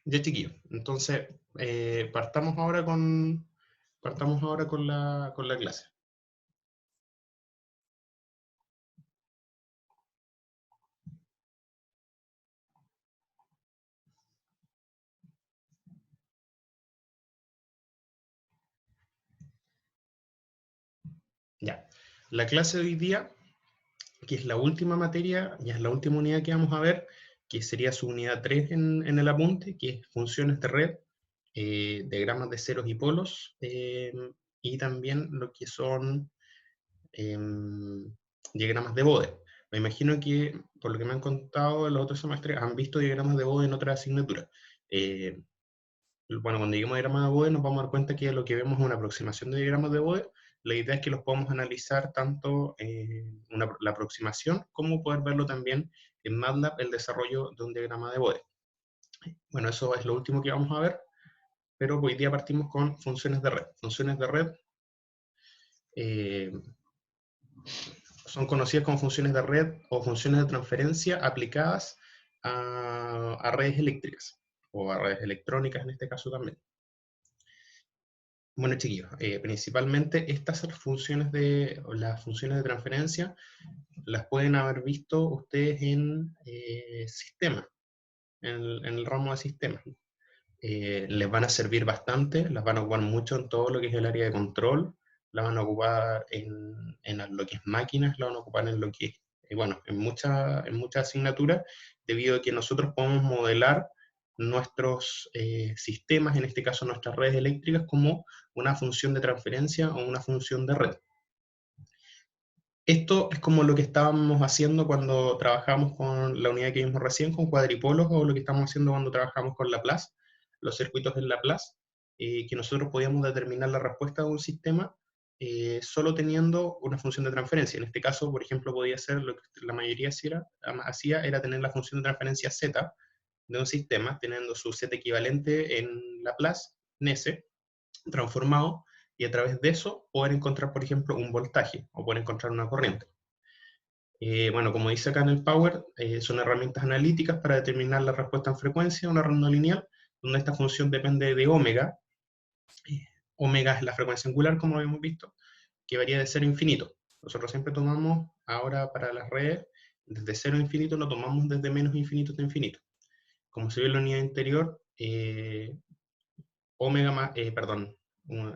Ya, chiquillos. Entonces, partamos ahora con la clase. Ya. La clase de hoy día, que es la última materia, ya es la última unidad que vamos a ver, que sería su unidad 3 en el apunte, que es funciones de red, diagramas de ceros y polos, y también lo que son diagramas de Bode. Me imagino que, por lo que me han contado en los otros semestres, han visto diagramas de Bode en otras asignaturas. Eh, bueno, cuando lleguemos a diagramas de Bode nos vamos a dar cuenta que lo que vemos es una aproximación de diagramas de Bode. La idea es que los podamos analizar tanto la aproximación como poder verlo también en MATLAB, el desarrollo de un diagrama de Bode. Bueno, eso es lo último que vamos a ver, pero hoy día partimos con funciones de red. Funciones de red eh, son conocidas como funciones de red o funciones de transferencia aplicadas a redes eléctricas o a redes electrónicas en este caso también. Bueno, chiquillos, principalmente las funciones de transferencia las pueden haber visto ustedes en sistemas, en el ramo de sistemas. Les van a servir bastante, las van a ocupar mucho en todo lo que es el área de control, las van a ocupar en lo que es máquinas, las van a ocupar en lo que es, bueno, en muchas asignaturas, debido a que nosotros podemos modelar nuestros sistemas, en este caso nuestras redes eléctricas, como una función de transferencia o una función de red. Esto es como lo que estábamos haciendo cuando trabajamos con la unidad que vimos recién, con cuadripolos, o lo que estamos haciendo cuando trabajamos con Laplace, los circuitos de Laplace, que nosotros podíamos determinar la respuesta de un sistema solo teniendo una función de transferencia. En este caso, por ejemplo, podía ser lo que la mayoría hacía era tener la función de transferencia z de un sistema, teniendo su z equivalente en Laplace, en S, transformado, y a través de eso poder encontrar, por ejemplo, un voltaje o poder encontrar una corriente. Bueno, como dice acá en el Power, son herramientas analíticas para determinar la respuesta en frecuencia, una ronda lineal, donde esta función depende de omega. Omega es la frecuencia angular, como habíamos visto, que varía de 0 a infinito. Nosotros siempre tomamos, ahora para las redes, desde 0 a infinito, no tomamos desde menos infinito hasta infinito. Como se ve en la unidad interior, omega más,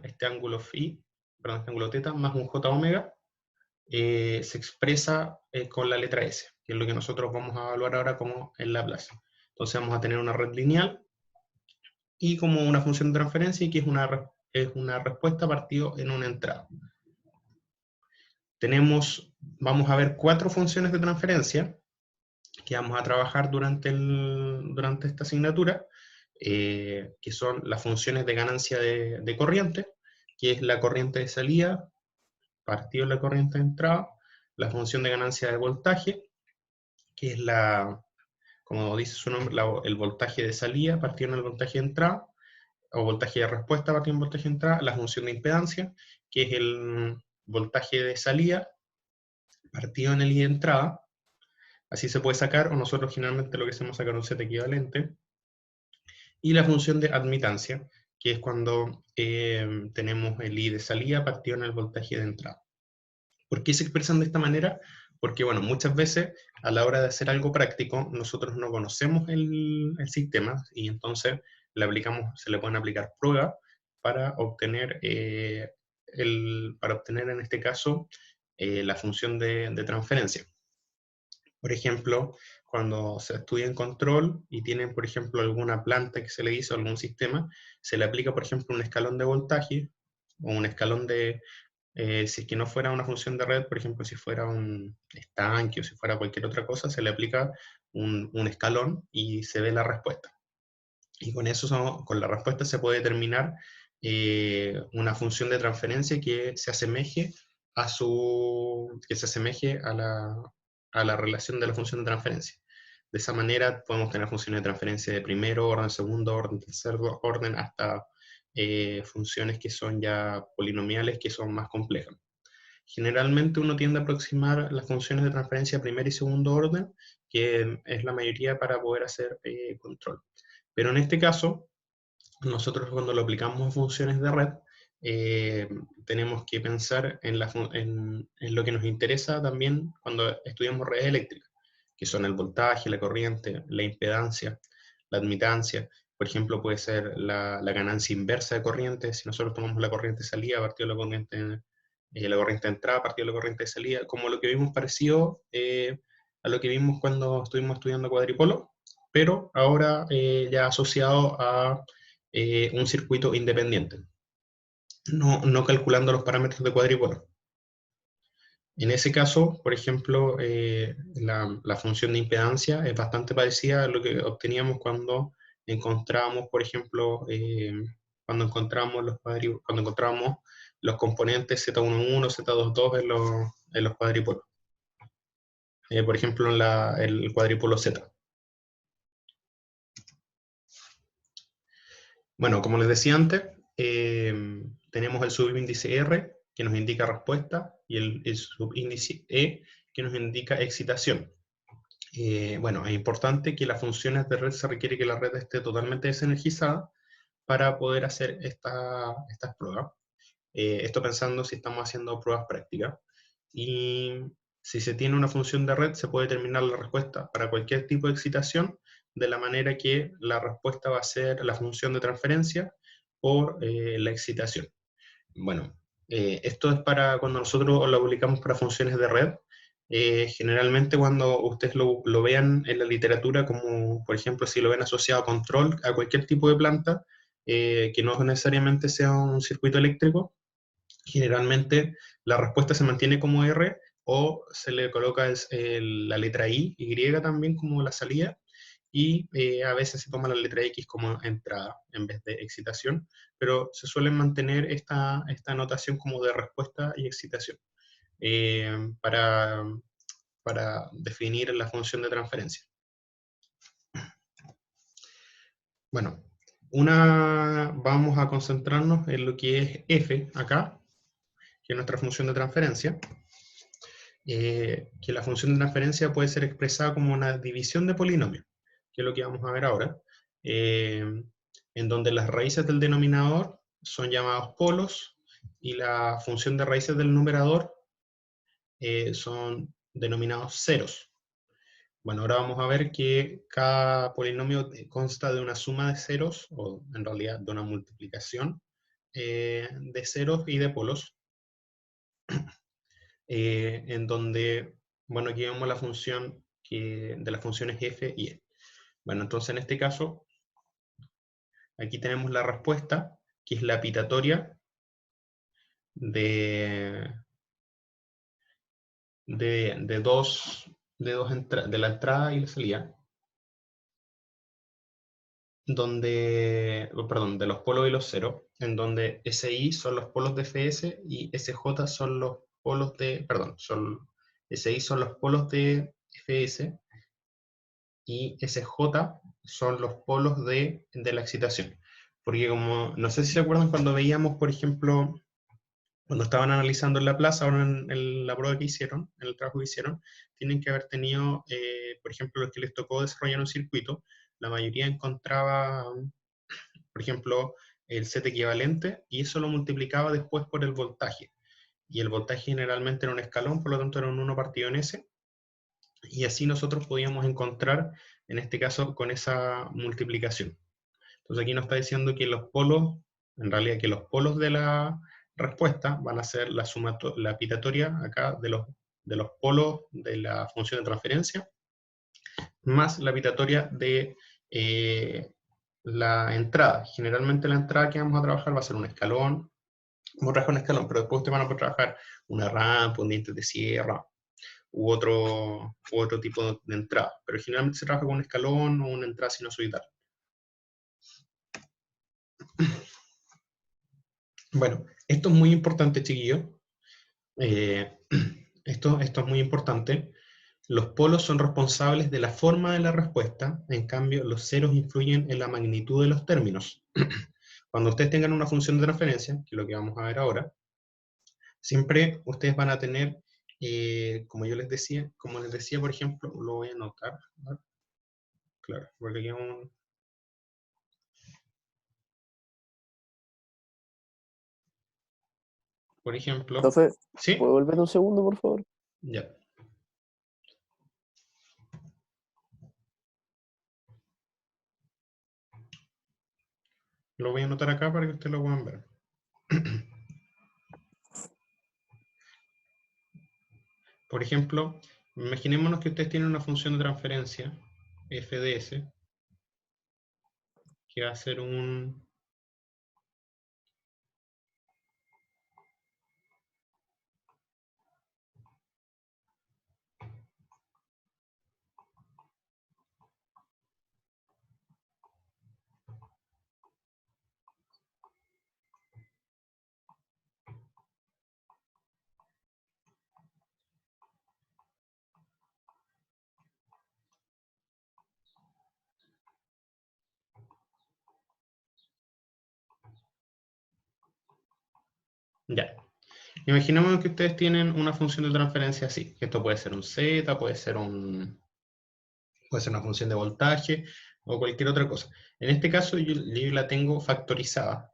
este ángulo phi, perdón, este ángulo teta, más un j omega, se expresa con la letra S, que es lo que nosotros vamos a evaluar ahora como el Laplace. Entonces vamos a tener una red lineal y como una función de transferencia, y que es una respuesta partido en una entrada. Vamos a ver 4 funciones de transferencia que vamos a trabajar durante esta asignatura, que son las funciones de ganancia de corriente, que es la corriente de salida partido la corriente de entrada, la función de ganancia de voltaje, que es como dice su nombre, el voltaje de salida partido en el voltaje de entrada, o voltaje de respuesta partido en voltaje de entrada, la función de impedancia, que es el voltaje de salida partido en el I de entrada. Así se puede sacar, o nosotros generalmente lo que hacemos es sacar un set equivalente, y la función de admitancia, que es cuando tenemos el I de salida partido en el voltaje de entrada. ¿Por qué se expresan de esta manera? Porque, bueno, muchas veces a la hora de hacer algo práctico, nosotros no conocemos el sistema y entonces se le pueden aplicar pruebas para obtener, en este caso, la función de transferencia. Por ejemplo, cuando se estudia en control y tienen, por ejemplo, alguna planta que se le hizo, algún sistema, se le aplica, por ejemplo, un escalón de voltaje o un escalón si es que no fuera una función de red, por ejemplo, si fuera un estanque o si fuera cualquier otra cosa, se le aplica un escalón y se ve la respuesta. Y con eso, con la respuesta se puede determinar una función de transferencia que se asemeje a la relación de la función de transferencia. De esa manera podemos tener funciones de transferencia de primero orden, segundo orden, tercer orden, hasta funciones que son ya polinomiales, que son más complejas. Generalmente uno tiende a aproximar las funciones de transferencia de primer y segundo orden, que es la mayoría para poder hacer control. Pero en este caso, nosotros cuando lo aplicamos a funciones de red, tenemos que pensar en lo que nos interesa también cuando estudiamos redes eléctricas, que son el voltaje, la corriente, la impedancia, la admitancia. Por ejemplo, puede ser la ganancia inversa de corriente. Si nosotros tomamos la corriente de salida partido de la corriente de entrada partido de la corriente de salida, como lo que vimos parecido a lo que vimos cuando estuvimos estudiando cuadripolo, pero ahora ya asociado a un circuito independiente, no calculando los parámetros de cuadripolo. En ese caso, por ejemplo, la función de impedancia es bastante parecida a lo que obteníamos cuando encontrábamos, por ejemplo, cuando encontrábamos los componentes Z11, Z22 en los cuadripolos. Por ejemplo, en el cuadripolo Z. Bueno, como les decía antes, tenemos el subíndice R, que nos indica respuesta, y el subíndice E, que nos indica excitación. Bueno, es importante que las funciones de red se requiere que la red esté totalmente desenergizada para poder hacer estas pruebas. Esto pensando si estamos haciendo pruebas prácticas. Y si se tiene una función de red, se puede determinar la respuesta para cualquier tipo de excitación de la manera que la respuesta va a ser la función de transferencia por la excitación. Bueno, esto es para cuando nosotros lo aplicamos para funciones de red. Generalmente cuando ustedes lo vean en la literatura, como por ejemplo si lo ven asociado a control, a cualquier tipo de planta, que no necesariamente sea un circuito eléctrico, generalmente la respuesta se mantiene como R o se le coloca la letra Y también como la salida, y a veces se toma la letra X como entrada en vez de excitación, pero se suele mantener esta notación como de respuesta y excitación eh, para, para definir la función de transferencia. Bueno, vamos a concentrarnos en lo que es f acá, que es nuestra función de transferencia, que la función de transferencia puede ser expresada como una división de polinomio, que es lo que vamos a ver ahora, en donde las raíces del denominador son llamados polos y la función de raíces del numerador son denominados ceros. Bueno, ahora vamos a ver que cada polinomio consta de una suma de ceros, o en realidad de una multiplicación de ceros y de polos, en donde, bueno, aquí vemos la función de las funciones f y e. Bueno, entonces en este caso, aquí tenemos la respuesta, que es la pitatoria de, de la entrada y la salida, perdón, de los polos y los ceros, en donde SI son los polos de FS y SJ son los polos de, perdón, SI son los polos de FS y SJ son los polos de la excitación. Porque como, no sé si se acuerdan cuando veíamos, por ejemplo, cuando estaban analizando en la plaza, ahora en la prueba que hicieron, en el trabajo que hicieron, tienen que haber tenido, por ejemplo, los que les tocó desarrollar un circuito, la mayoría encontraba, por ejemplo, el set equivalente, y eso lo multiplicaba después por el voltaje. Y el voltaje generalmente era un escalón, por lo tanto era un 1 partido en S, y así nosotros podíamos encontrar, en este caso, con esa multiplicación. Entonces aquí nos está diciendo que los polos, en realidad que los polos de la respuesta van a ser la pitatoria acá de los polos de la función de transferencia, más la pitatoria de la entrada. Generalmente la entrada que vamos a trabajar va a ser un escalón, vamos a trabajar un escalón, pero después ustedes van a poder trabajar una rampa, un diente de sierra, u otro tipo de entrada. Pero generalmente se trabaja con un escalón o una entrada sinusoidal. Bueno, esto es muy importante, chiquillos. Esto es muy importante. Los polos son responsables de la forma de la respuesta, en cambio los ceros influyen en la magnitud de los términos. Cuando ustedes tengan una función de transferencia, que es lo que vamos a ver ahora, siempre ustedes van a tener, como les decía, por ejemplo, lo voy a anotar, ¿no? Claro, porque aquí Por ejemplo, Profe, ¿puedo ¿sí? volver un segundo, por favor? Ya. Lo voy a anotar acá para que ustedes lo puedan ver. Por ejemplo, imaginémonos que ustedes tienen una función de transferencia, FDS, que va a ser un... Ya. Imaginemos que ustedes tienen una función de transferencia así. Esto puede ser un Z, puede ser una función de voltaje o cualquier otra cosa. En este caso yo la tengo factorizada,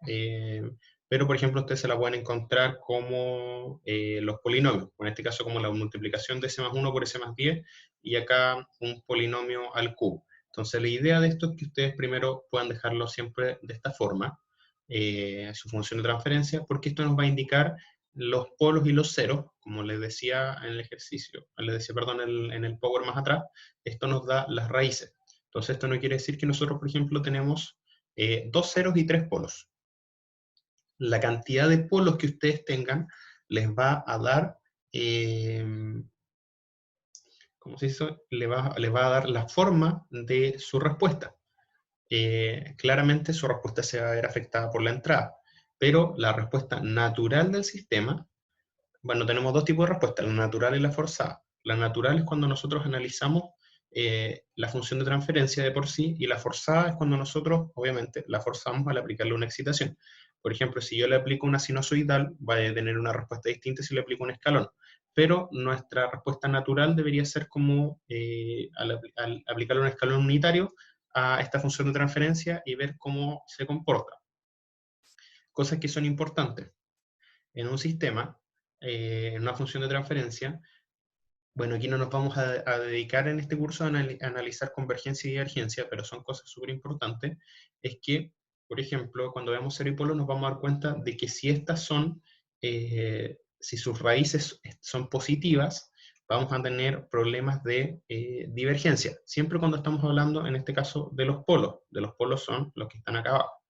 pero por ejemplo ustedes se la pueden encontrar como los polinomios, en este caso como la multiplicación de S más 1 por S más 10 y acá un polinomio al cubo. Entonces la idea de esto es que ustedes primero puedan dejarlo siempre de esta forma, su función de transferencia, porque esto nos va a indicar los polos y los ceros, como les decía en el ejercicio, les decía, perdón, en el Power más atrás, esto nos da las raíces. Entonces esto no quiere decir que nosotros, por ejemplo, tenemos dos ceros y tres polos. La cantidad de polos que ustedes tengan les va a dar, ¿cómo se dice? Les va a dar la forma de su respuesta. Claramente su respuesta se va a ver afectada por la entrada, pero la respuesta natural del sistema, bueno, tenemos dos tipos de respuestas, la natural y la forzada. La natural es cuando nosotros analizamos la función de transferencia de por sí, y la forzada es cuando nosotros, obviamente, la forzamos al aplicarle una excitación. Por ejemplo, si yo le aplico una sinusoidal, va a tener una respuesta distinta si le aplico un escalón. Pero nuestra respuesta natural debería ser como al aplicarle un escalón unitario a esta función de transferencia y ver cómo se comporta. Cosas que son importantes. En un sistema, en una función de transferencia, bueno, aquí no nos vamos a dedicar en este curso a analizar convergencia y divergencia, pero son cosas súper importantes, es que, por ejemplo, cuando veamos cero y polo nos vamos a dar cuenta de que si estas son, si sus raíces son positivas, vamos a tener problemas de divergencia, siempre cuando estamos hablando, en este caso, de los polos son los que están acá abajo.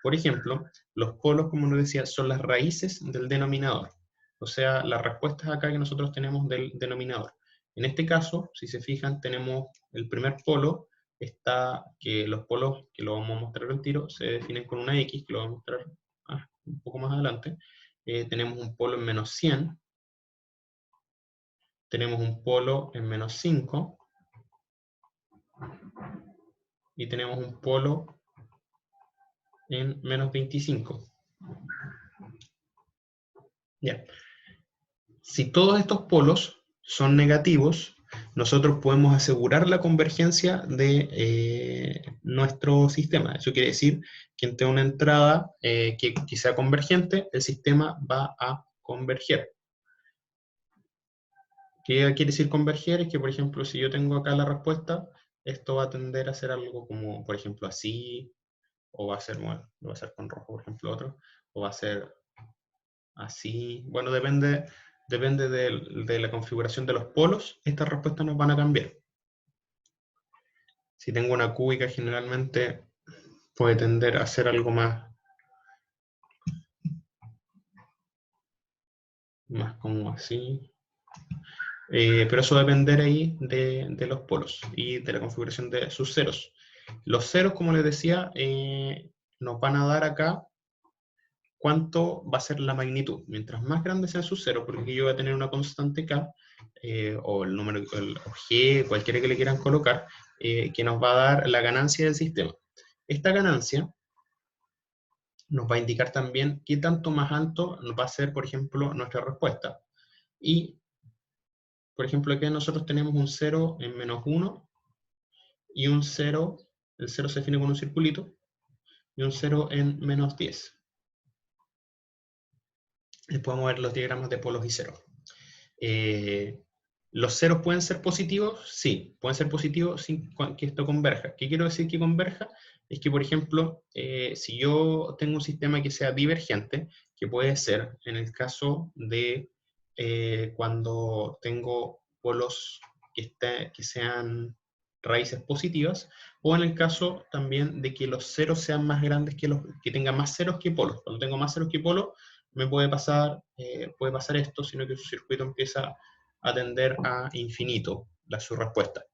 Por ejemplo, los polos, como nos decía, son las raíces del denominador. O sea, las respuestas acá que nosotros tenemos del denominador. En este caso, si se fijan, tenemos el primer polo, está que los polos, que lo vamos a mostrar al tiro, se definen con una X, que lo vamos a mostrar un poco más adelante. Tenemos un polo en menos 100, tenemos un polo en menos 5, y tenemos un polo en menos 25. Ya. Si todos estos polos son negativos, nosotros podemos asegurar la convergencia de nuestro sistema. Eso quiere decir que ante una entrada que sea convergente, el sistema va a converger. ¿Qué quiere decir converger? Es que, por ejemplo, si yo tengo acá la respuesta, esto va a tender a ser algo como, por ejemplo, así, o va a ser, bueno, va a ser con rojo, por ejemplo, otro, o va a ser así. Bueno, depende de la configuración de los polos, estas respuestas nos van a cambiar. Si tengo una cúbica, generalmente puede tender a ser algo más como así. Pero eso va a depender ahí de los polos y de la configuración de sus ceros. Los ceros, como les decía, nos van a dar acá cuánto va a ser la magnitud. Mientras más grande sea su cero, porque aquí yo voy a tener una constante K, o el número, o G, cualquiera que le quieran colocar, que nos va a dar la ganancia del sistema. Esta ganancia nos va a indicar también qué tanto más alto va a ser, por ejemplo, nuestra respuesta. Y, por ejemplo, aquí nosotros tenemos un 0 en menos 1 y un 0, el 0 se define con un circulito, y un 0 en menos 10. Podemos ver los diagramas de polos y ceros. ¿Los ceros pueden ser positivos? Sí, pueden ser positivos sin que esto converja. ¿Qué quiero decir que converja? Es que, por ejemplo, si yo tengo un sistema que sea divergente, que puede ser en el caso de cuando tengo polos que sean raíces positivas, o en el caso también de que los ceros sean más grandes que tengan más ceros que polos. Cuando tengo más ceros que polos, me puede pasar esto, sino que su circuito empieza a tender a infinito, su respuesta.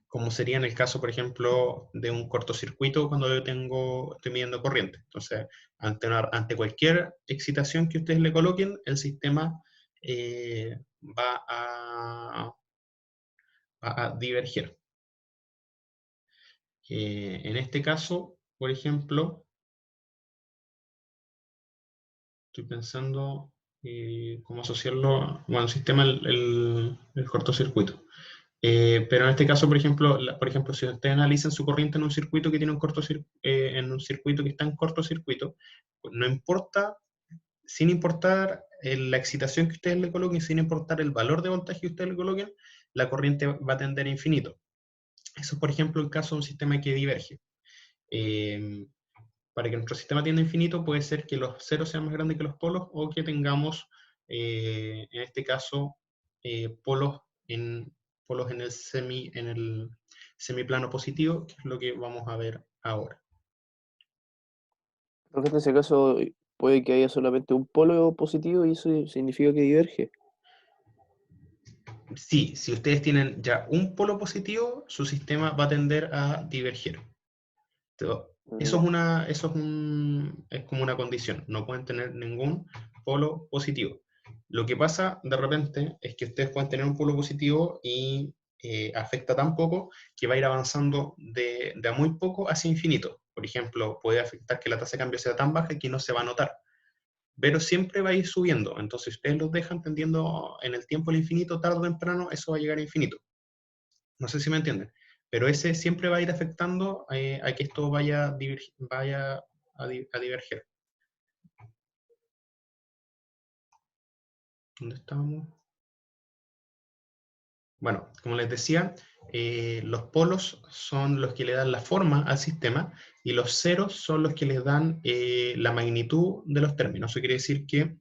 Como sería en el caso, por ejemplo, de un cortocircuito cuando yo estoy midiendo corriente. Entonces, ante cualquier excitación que ustedes le coloquen, el sistema va a diverger. En este caso, por ejemplo, estoy pensando cómo asociarlo, bueno, el sistema, el cortocircuito. Pero en este caso, por ejemplo, si ustedes analizan su corriente en un circuito que tiene en un circuito que está en cortocircuito, pues no importa, sin importar la excitación que ustedes le coloquen, sin importar el valor de voltaje que ustedes le coloquen, la corriente va a tender a infinito. Eso es, por ejemplo, el caso de un sistema que diverge. Para que nuestro sistema tienda a infinito, puede ser que los ceros sean más grandes que los polos, o que tengamos, en este caso, polos en en el semiplano positivo, que es lo que vamos a ver ahora. Porque en ese caso puede que haya solamente un polo positivo y eso significa que diverge. Sí, si ustedes tienen ya un polo positivo, su sistema va a tender a divergir. Eso Ya. es como una condición, no pueden tener ningún polo positivo. Lo que pasa de repente es que ustedes pueden tener un polo positivo y afecta tan poco que va a ir avanzando de a muy poco hacia infinito. Por ejemplo, puede afectar que la tasa de cambio sea tan baja que no se va a notar, pero siempre va a ir subiendo. Entonces, si ustedes los dejan tendiendo en el tiempo al infinito, tarde o temprano, eso va a llegar a infinito. No sé si me entienden, pero ese siempre va a ir afectando a que esto vaya a diverger. ¿Dónde estamos? Bueno, como les decía, los polos son los que le dan la forma al sistema y los ceros son los que les dan la magnitud de los términos. Eso quiere decir que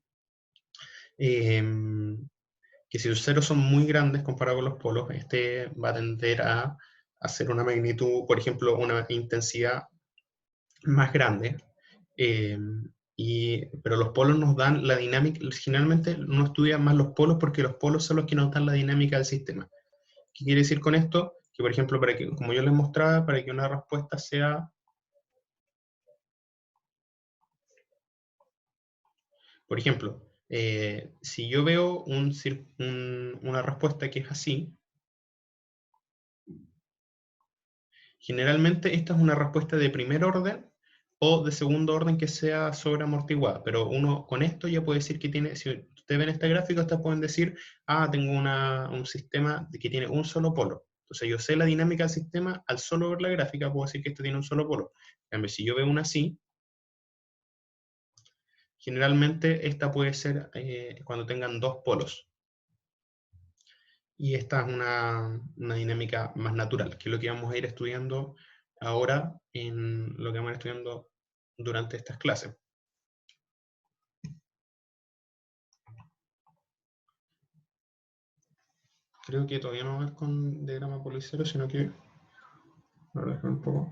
si los ceros son muy grandes comparado con los polos, este va a tender a hacer una magnitud, por ejemplo, una intensidad más grande. Pero los polos nos dan la dinámica. Generalmente uno estudia más los polos porque los polos son los que nos dan la dinámica del sistema. ¿Qué quiere decir con esto? Que, por ejemplo, como yo les mostraba, para que una respuesta sea, por ejemplo, si yo veo una respuesta que es así, generalmente esta es una respuesta de primer orden o de segundo orden que sea sobreamortiguada, pero uno con esto ya puede decir que tiene, si ustedes ven esta gráfica, ustedes pueden decir, tengo un sistema que tiene un solo polo. Entonces yo sé la dinámica del sistema, al solo ver la gráfica puedo decir que este tiene un solo polo. En cambio, si yo veo una así, generalmente esta puede ser cuando tengan dos polos. Y esta es una dinámica más natural, que es lo que vamos a ir estudiando ahora en lo que vamos a ir estudiando durante estas clases. Creo que todavía no es con diagrama policero, sino que... A ver, un poco.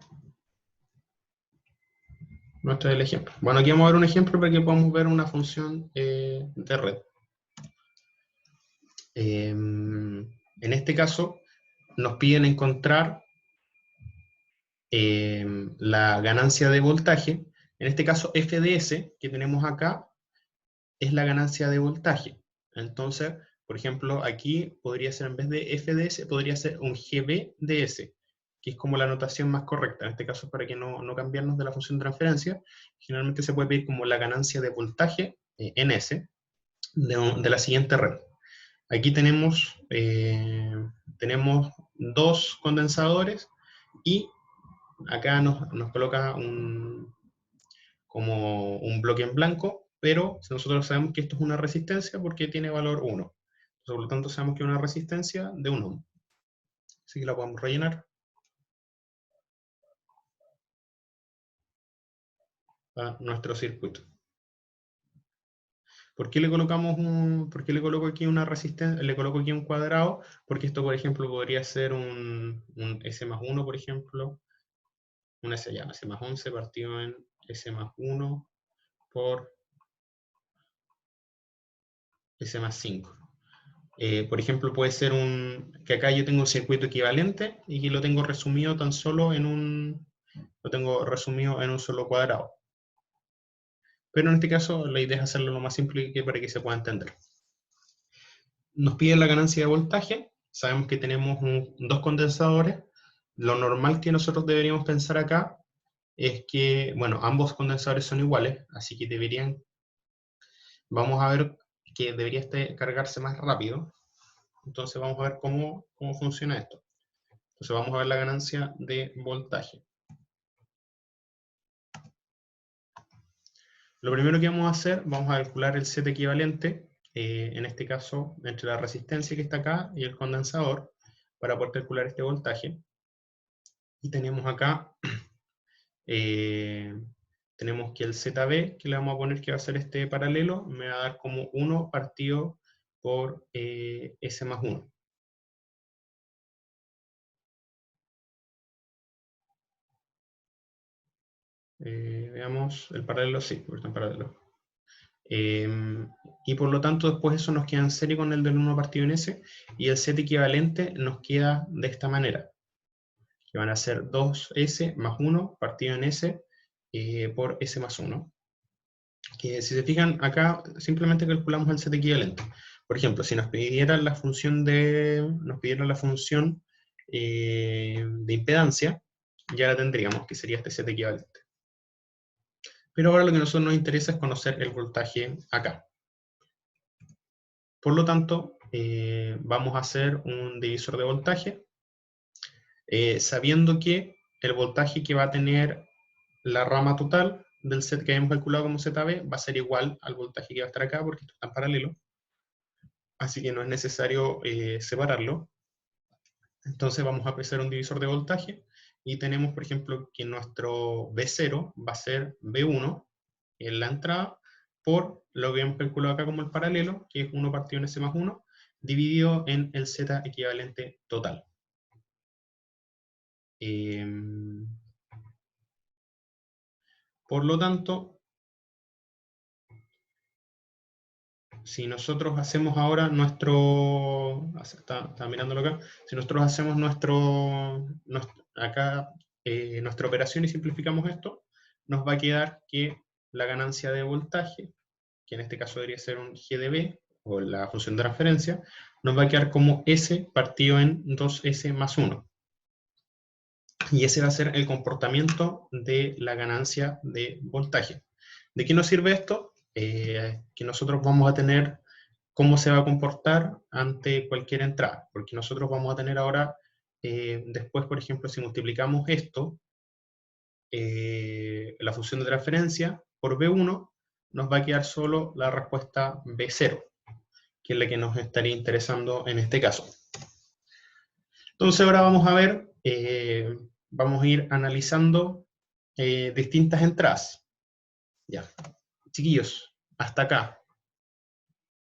No, este es el ejemplo. Bueno, aquí vamos a ver un ejemplo para que podamos ver una función de red. En este caso, nos piden encontrar la ganancia de voltaje. En este caso, FDS, que tenemos acá, es la ganancia de voltaje. Entonces, por ejemplo, aquí podría ser, en vez de FDS, podría ser un GBDS, que es como la notación más correcta. En este caso, para que no cambiarnos de la función de transferencia, generalmente se puede pedir como la ganancia de voltaje, NS, de la siguiente red. Aquí tenemos dos condensadores y acá nos coloca como un bloque en blanco pero nosotros sabemos que esto es una resistencia porque tiene valor 1. Entonces, por lo tanto, sabemos que es una resistencia de 1 ohm. Así que la podemos rellenar a nuestro circuito. ¿Por qué le por qué le coloco aquí una resistencia, le coloco aquí un cuadrado? Porque esto, por ejemplo, podría ser un S más 1, por ejemplo, un S más 11 partido en S más 1 por S más 5. Por ejemplo, puede ser que acá yo tengo un circuito equivalente y que lo tengo resumido tan solo lo tengo resumido en un solo cuadrado. Pero en este caso la idea es hacerlo lo más simple que para que se pueda entender. Nos piden la ganancia de voltaje, sabemos que tenemos dos condensadores. Lo normal que nosotros deberíamos pensar acá es que, bueno, ambos condensadores son iguales, así que vamos a ver que debería cargarse más rápido. Entonces vamos a ver cómo funciona esto. Entonces vamos a ver la ganancia de voltaje. Lo primero que vamos a hacer, vamos a calcular el Z equivalente, en este caso, entre la resistencia que está acá y el condensador, para poder calcular este voltaje. Y tenemos acá, tenemos que el ZB, que le vamos a poner que va a ser este paralelo, me va a dar como 1 partido por S más 1. Veamos, el paralelo sí, porque está en paralelo. Y por lo tanto después eso nos queda en serie con el del 1 partido en S, y el Z equivalente nos queda de esta manera, que van a ser 2S más 1 partido en S por S más 1. Que si se fijan acá, simplemente calculamos el Z equivalente. Por ejemplo, si nos pidieran la función de impedancia, ya la tendríamos, que sería este Z equivalente. Pero ahora lo que a nosotros nos interesa es conocer el voltaje acá. Por lo tanto, vamos a hacer un divisor de voltaje, sabiendo que el voltaje que va a tener la rama total del set que habíamos calculado como ZB va a ser igual al voltaje que va a estar acá, porque esto está en paralelo, así que no es necesario separarlo. Entonces vamos a hacer un divisor de voltaje, y tenemos, por ejemplo, que nuestro B0 va a ser B1 en la entrada, por lo que hemos calculado acá como el paralelo, que es 1 partido en S más 1, dividido en el Z equivalente total. Por lo tanto, si nosotros hacemos ahora está mirándolo acá, si nosotros hacemos nuestra operación y simplificamos esto, nos va a quedar que la ganancia de voltaje, que en este caso debería ser un GdB, o la función de transferencia, nos va a quedar como S partido en 2S más 1. Y ese va a ser el comportamiento de la ganancia de voltaje. ¿De qué nos sirve esto? Que nosotros vamos a tener cómo se va a comportar ante cualquier entrada, porque nosotros vamos a tener ahora, después, por ejemplo, si multiplicamos esto, la función de transferencia por B1, nos va a quedar solo la respuesta B0, que es la que nos estaría interesando en este caso. Entonces ahora vamos a ver, vamos a ir analizando distintas entradas. Ya, chiquillos, hasta acá.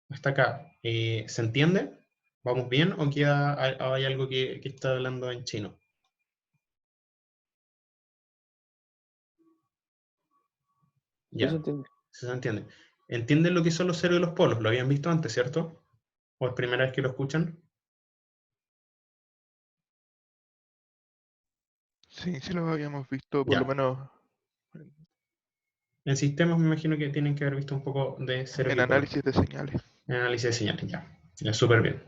Hasta acá. ¿Se entiende? ¿Vamos bien o hay algo que está hablando en chino? Sí se Ya, entiende. se entiende. ¿Entienden lo que son los ceros y los polos? Lo habían visto antes, ¿cierto? ¿O es primera vez que lo escuchan? Sí, sí los habíamos visto, por lo Ya. menos En sistemas me imagino que tienen que haber visto un poco de ceros en y polos. análisis de señales. En análisis de señales, ya. Ya, súper bien.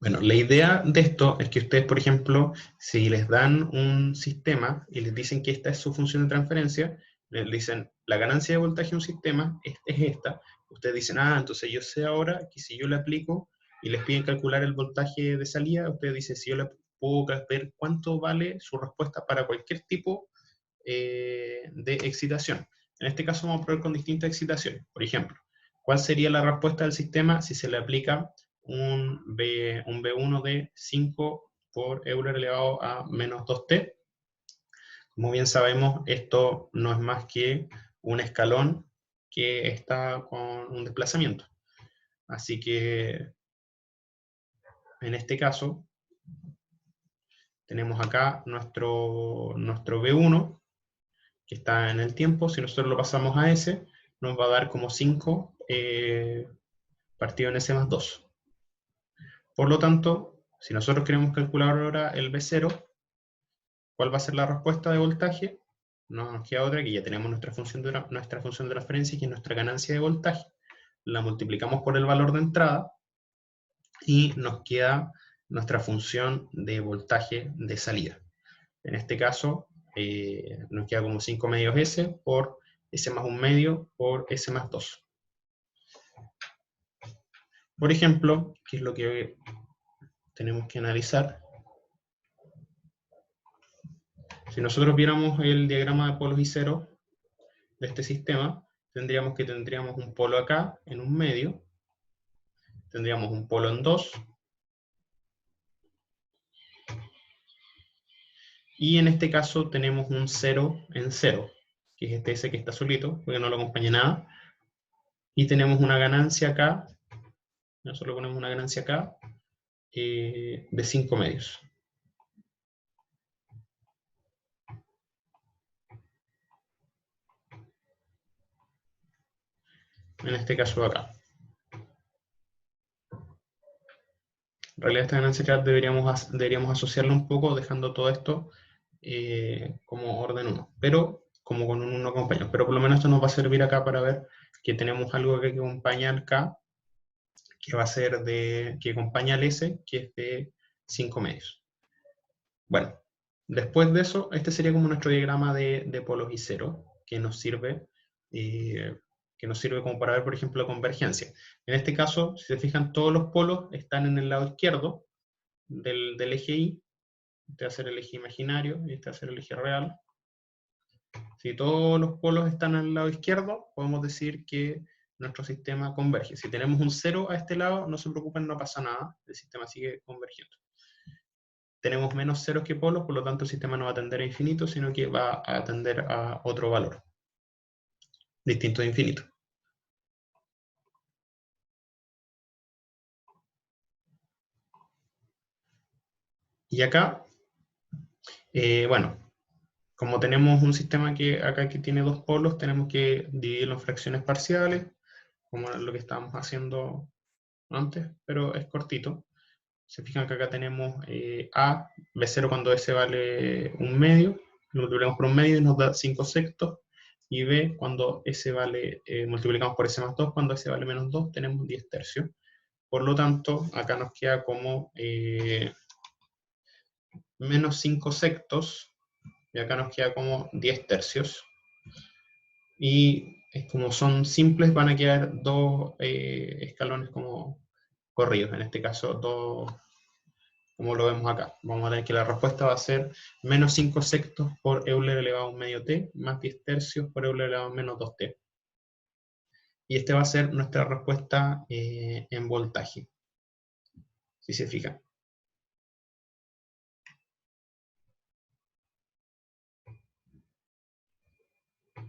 Bueno, la idea de esto es que ustedes, por ejemplo, si les dan un sistema y les dicen que esta es su función de transferencia, les dicen, la ganancia de voltaje de un sistema es esta. Ustedes dicen, entonces yo sé ahora que si yo le aplico y les piden calcular el voltaje de salida, ustedes dicen, si yo le puedo ver cuánto vale su respuesta para cualquier tipo de excitación. En este caso vamos a probar con distintas excitaciones. Por ejemplo, ¿cuál sería la respuesta del sistema si se le aplica un V1 de 5 por Euler elevado a menos 2t? Como bien sabemos, esto no es más que un escalón que está con un desplazamiento. Así que, en este caso, tenemos acá nuestro V1, que está en el tiempo. Si nosotros lo pasamos a S, nos va a dar como 5 partido en S más 2. Por lo tanto, si nosotros queremos calcular ahora el V0, ¿cuál va a ser la respuesta de voltaje? No nos queda otra, que ya tenemos nuestra función de transferencia, que es nuestra ganancia de voltaje. La multiplicamos por el valor de entrada y nos queda nuestra función de voltaje de salida. En este caso, nos queda como 5 medios S por S más 1 medio por S más 2. Por ejemplo, ¿qué es lo que tenemos que analizar? Si nosotros viéramos el diagrama de polos y ceros de este sistema, tendríamos un polo acá, en un medio, tendríamos un polo en 2, y en este caso tenemos un 0 en 0, que es este S que está solito, porque no lo acompaña nada, y tenemos una ganancia acá, nosotros ponemos una ganancia acá, de 5 medios. En este caso acá. En realidad esta ganancia acá deberíamos asociarla un poco, dejando todo esto como orden 1, pero como con un 1 acompañado. Pero por lo menos esto nos va a servir acá para ver que tenemos algo que acompaña al K, que va a ser que acompaña al S, que es de 5 medios. Bueno, después de eso, este sería como nuestro diagrama de polos y cero, que nos sirve como para ver, por ejemplo, la convergencia. En este caso, si se fijan, todos los polos están en el lado izquierdo del eje Y. Este va a ser el eje imaginario y este va a ser el eje real. Si todos los polos están al lado izquierdo, podemos decir que nuestro sistema converge. Si tenemos un 0 a este lado, no se preocupen, no pasa nada, el sistema sigue convergiendo. Tenemos menos ceros que polos, por lo tanto el sistema no va a tender a infinito, sino que va a tender a otro valor distinto de infinito. Y acá, bueno, como tenemos un sistema acá que tiene dos polos, tenemos que dividirlo en fracciones parciales, como lo que estábamos haciendo antes, pero es cortito. Se fijan que acá tenemos A, B0 cuando S vale 1 medio, lo multiplicamos por 1 medio y nos da 5 sextos, y B cuando S vale, multiplicamos por S más 2, cuando S vale menos 2, tenemos 10 tercios. Por lo tanto, acá nos queda como menos 5 sextos, y acá nos queda como 10 tercios. Y como son simples, van a quedar dos escalones como corridos, en este caso dos, como lo vemos acá. Vamos a tener que la respuesta va a ser menos 5 sextos por Euler elevado a un medio t, más 10 tercios por Euler elevado a menos 2t. Y este va a ser nuestra respuesta en voltaje, si se fijan.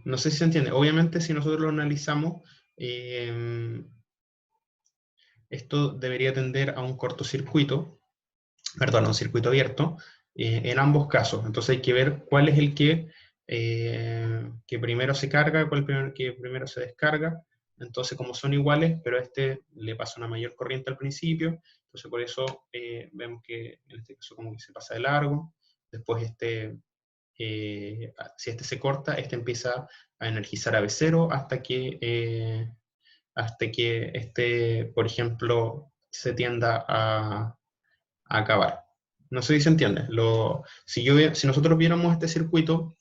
No sé si se entiende. Obviamente, si nosotros lo analizamos, esto debería tender a un cortocircuito, perdón, a un circuito abierto, en ambos casos. Entonces hay que ver cuál es el que primero se carga, cuál es el que primero se descarga. Entonces, como son iguales, pero a este le pasa una mayor corriente al principio, entonces por eso vemos que en este caso como que se pasa de largo. Después si este se corta, este empieza a energizar a B0 hasta que este, por ejemplo, se tienda a acabar. No sé si se entiende. Si nosotros viéramos este circuito,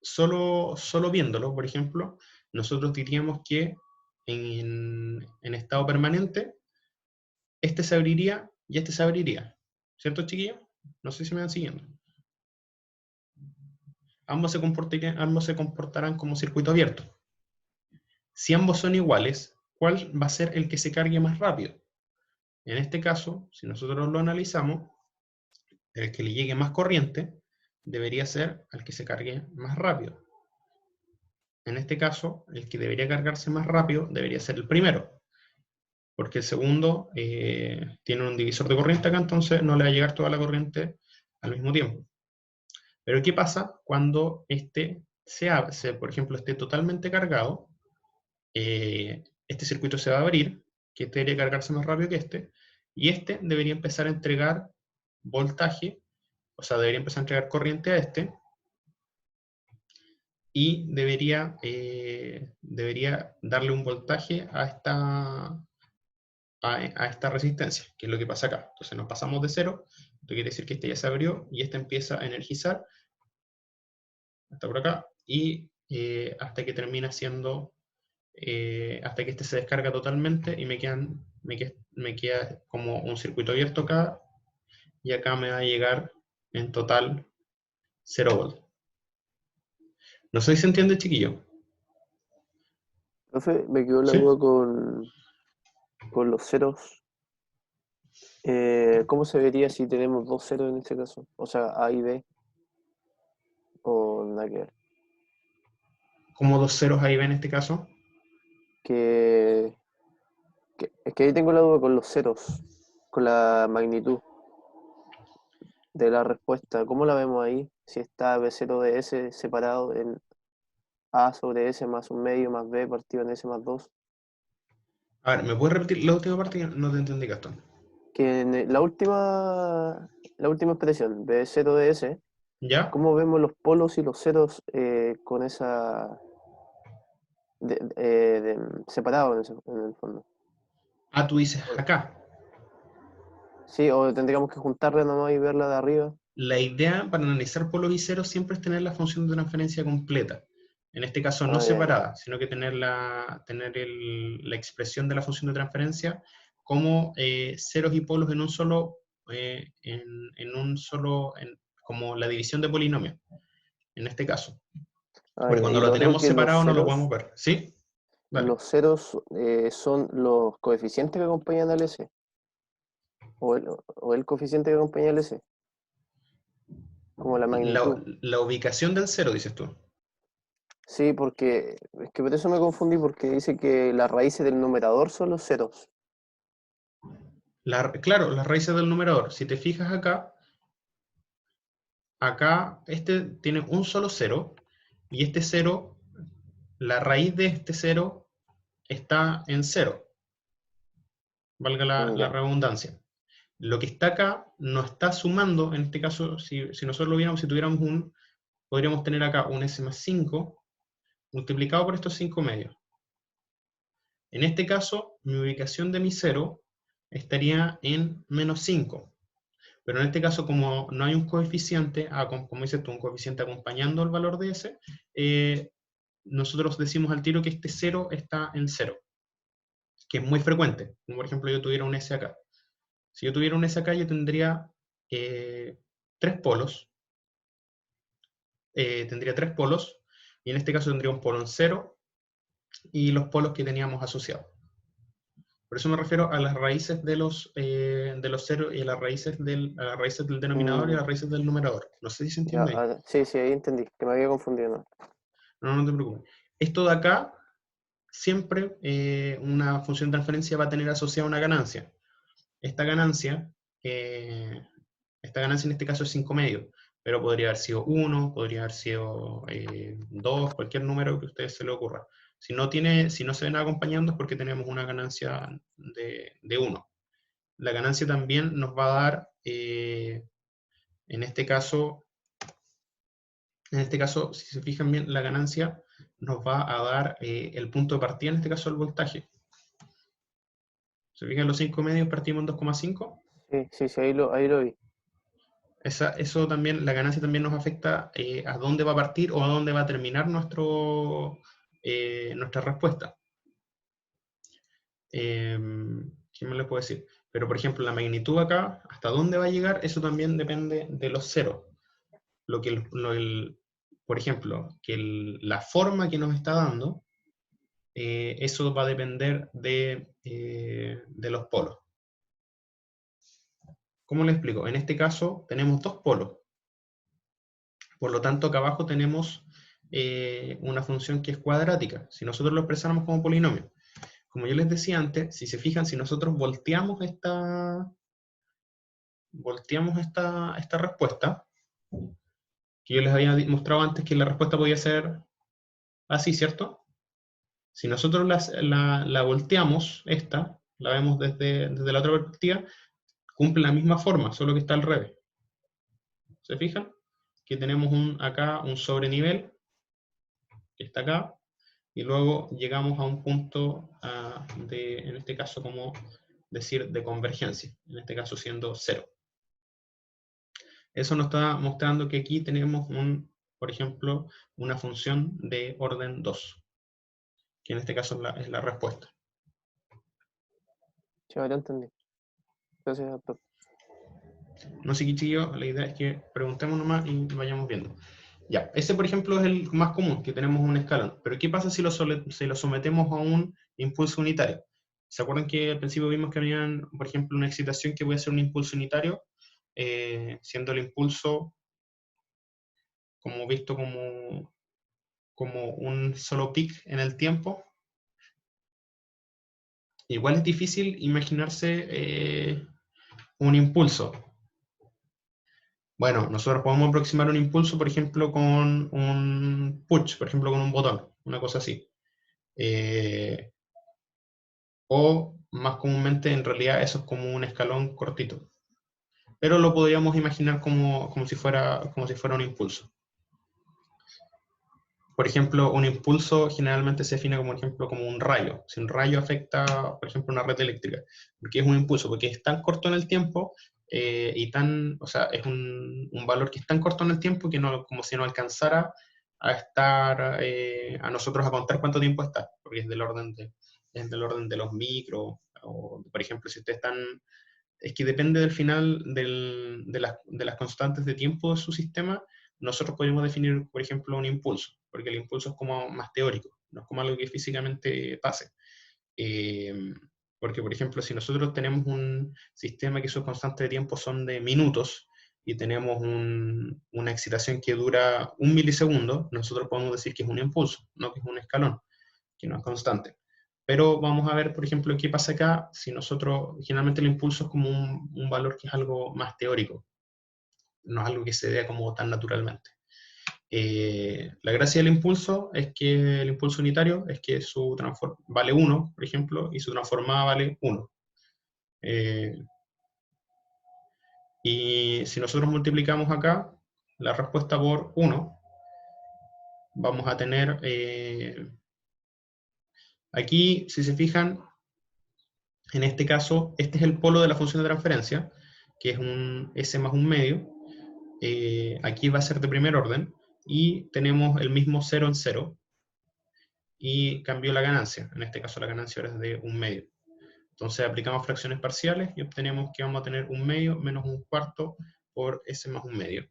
solo viéndolo, por ejemplo, nosotros diríamos que en estado permanente, este se abriría y este se abriría. ¿Cierto, chiquillos? No sé si me van siguiendo. Ambos se comportarán como circuito abierto. Si ambos son iguales, ¿cuál va a ser el que se cargue más rápido? En este caso, si nosotros lo analizamos, el que le llegue más corriente debería ser el que se cargue más rápido. En este caso, el que debería cargarse más rápido debería ser el primero, porque el segundo tiene un divisor de corriente acá, entonces no le va a llegar toda la corriente al mismo tiempo. Pero ¿qué pasa cuando este por ejemplo, esté totalmente cargado? Este circuito se va a abrir, que este debería cargarse más rápido que este, y este debería empezar a entregar voltaje, o sea, debería empezar a entregar corriente a este, y debería darle un voltaje a esta resistencia, que es lo que pasa acá. Entonces nos pasamos de cero, esto quiere decir que este ya se abrió, y este empieza a energizar, hasta por acá, y hasta que termina siendo, hasta que este se descarga totalmente, y me queda como un circuito abierto acá, y acá me va a llegar en total 0 volts. No sé si se entiende, chiquillo. Profe, me quedó la ¿Sí? duda con los ceros. ¿Cómo se vería si tenemos dos ceros en este caso? O sea, A y B, o nada que ver. Como dos ceros ahí ven en este caso. Que, es que ahí tengo la duda con los ceros, con la magnitud de la respuesta. ¿Cómo la vemos ahí? Si está B0 de S separado en A sobre S más un medio más B partido en S más 2. A ver, ¿me puedes repetir la última parte? Que no te entendí, Gastón. Que en la última expresión, B0 de S, ¿Ya? ¿cómo vemos los polos y los ceros con esa separados en el fondo? Ah, tú dices acá. Sí, o tendríamos que juntarla nomás y verla de arriba. La idea para analizar polos y ceros siempre es tener la función de transferencia completa. En este caso no Ah, ya, ya. separada, sino que tener la expresión de la función de transferencia como ceros y polos en un solo, como la división de polinomios, en este caso. Ah, Porque ya. cuando Y lo lo otro tenemos que separado no lo podemos ver. ¿Sí? Dale. los ceros son los coeficientes que acompañan al S, o el coeficiente que acompaña al S, como la La, magnitud. la ubicación del cero, dices tú. Sí, porque es que por eso me confundí, porque dice que las raíces del numerador son los ceros. Claro, las raíces del numerador. Si te fijas acá este tiene un solo cero, y este cero, la raíz de este cero está en cero, valga la Ya. redundancia. Lo que está acá no está sumando, en este caso, si nosotros lo viéramos, si tuviéramos podríamos tener acá un S más 5 multiplicado por estos 5 medios. En este caso, mi ubicación de mi cero estaría en menos 5. Pero en este caso, como no hay un coeficiente, como dices tú, un coeficiente acompañando el valor de S, nosotros decimos al tiro que este 0 está en 0, que es muy frecuente. Como por ejemplo yo tuviera un S acá. Si yo tuviera un S acá, yo tendría tres polos. Y en este caso tendría un polo en 0 y los polos que teníamos asociados. Por eso me refiero a las raíces de los ceros y a las raíces del denominador y a Mm, las raíces del numerador. No sé si se ya, entiende ahí. sí, sí, ahí entendí, que me había confundido, ¿no? No te preocupes. Esto de acá, siempre una función de transferencia va a tener asociada una ganancia. Esta ganancia, eh, en este caso es 5 medios, pero podría haber sido 1, podría haber sido 2, cualquier número que a ustedes se le ocurra. Si no se ven acompañando es porque tenemos una ganancia de 1. La ganancia también nos va a dar, en este caso, si se fijan bien, la ganancia nos va a dar el punto de partida, en este caso el voltaje. ¿Se fijan los 5 medios partimos en 2,5? Sí, sí, sí, ahí lo vi. Eso también, la ganancia también nos afecta a dónde va a partir o a dónde va a terminar nuestra respuesta. ¿Qué más les puedo decir? Pero, por ejemplo, la magnitud acá, hasta dónde va a llegar, eso también depende de los ceros. Por ejemplo, la forma que nos está dando, eso va a depender de los polos. ¿Cómo le explico? En este caso tenemos dos polos. Por lo tanto, acá abajo tenemos una función que es cuadrática, si nosotros lo expresáramos como polinomio. Como yo les decía antes, si se fijan, si nosotros volteamos esta respuesta, que yo les había mostrado antes que la respuesta podía ser así, ¿cierto? Si nosotros la volteamos, la vemos desde la otra perspectiva, cumple la misma forma, solo que está al revés. ¿Se fijan? Que tenemos acá un sobrenivel, que está acá, y luego llegamos a un punto en este caso, como decir, de convergencia, en este caso siendo 0. Eso nos está mostrando que aquí tenemos, por ejemplo, una función de orden 2, que en este caso es la respuesta. Sí, ahora entendí. Gracias, doctor. No sé, chiquillos, la idea es que preguntemos nomás y vayamos viendo. Ya, ese por ejemplo es el más común, que tenemos un escalón. Pero ¿qué pasa si lo sometemos a un impulso unitario? ¿Se acuerdan que al principio vimos que habían, por ejemplo, una excitación que puede ser un impulso unitario, siendo el impulso como visto como un solo pic en el tiempo? Igual es difícil imaginarse un impulso. Bueno, nosotros podemos aproximar un impulso, por ejemplo, con un push, por ejemplo, con un botón, una cosa así. O más comúnmente, en realidad, eso es como un escalón cortito. Pero lo podríamos imaginar como si fuera un impulso. Por ejemplo, un impulso generalmente se define como, ejemplo, como un rayo. Si un rayo afecta, por ejemplo, una red eléctrica, ¿por qué es un impulso? Porque es tan corto en el tiempo o sea, es un valor que es tan corto en el tiempo que no, como si no alcanzara a estar, a nosotros a contar cuánto tiempo está, porque es del orden de los micros, o por ejemplo, si ustedes están, es que depende del final de las constantes de tiempo de su sistema. Nosotros podemos definir, por ejemplo, un impulso, porque el impulso es como más teórico, no es como algo que físicamente pase. Porque, por ejemplo, si nosotros tenemos un sistema que sus constantes de tiempo son de minutos y tenemos una excitación que dura 1 milisegundo, nosotros podemos decir que es un impulso, no que es un escalón, que no es constante. Pero vamos a ver, por ejemplo, qué pasa acá si nosotros, generalmente el impulso es como un valor que es algo más teórico, no es algo que se vea como tan naturalmente. La gracia del impulso es que el impulso unitario es que su vale 1, por ejemplo, y su transformada vale 1. Y si nosotros multiplicamos acá la respuesta por 1, vamos a tener, aquí, si se fijan, en este caso, este es el polo de la función de transferencia, que es un s más un medio. Aquí va a ser de primer orden, y tenemos el mismo 0 en 0, y cambió la ganancia. En este caso la ganancia ahora es de un medio. Entonces aplicamos fracciones parciales y obtenemos que vamos a tener un medio menos un cuarto por s más un medio.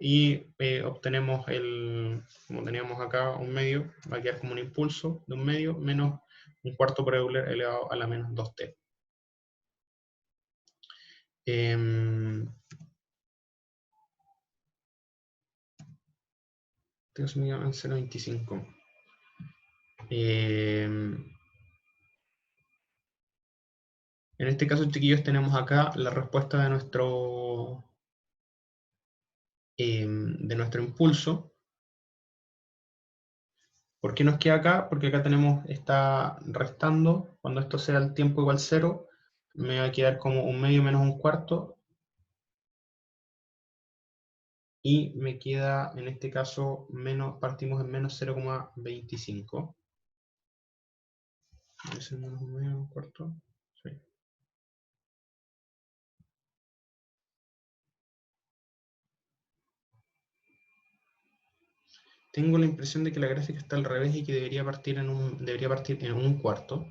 Y obtenemos como teníamos acá un medio, va a quedar como un impulso de un medio menos un cuarto por Euler elevado a la menos 2t. Tengo su en 0.25. En este caso, chiquillos, tenemos acá la respuesta de nuestro impulso. ¿Por qué nos queda acá? Porque acá está restando, cuando esto sea el tiempo igual 0, me va a quedar como un medio menos un cuarto, y me queda, en este caso, partimos en menos 0,25. ¿Es el menos un medio un cuarto? Sí. Tengo la impresión de que la gráfica está al revés y que debería partir en un cuarto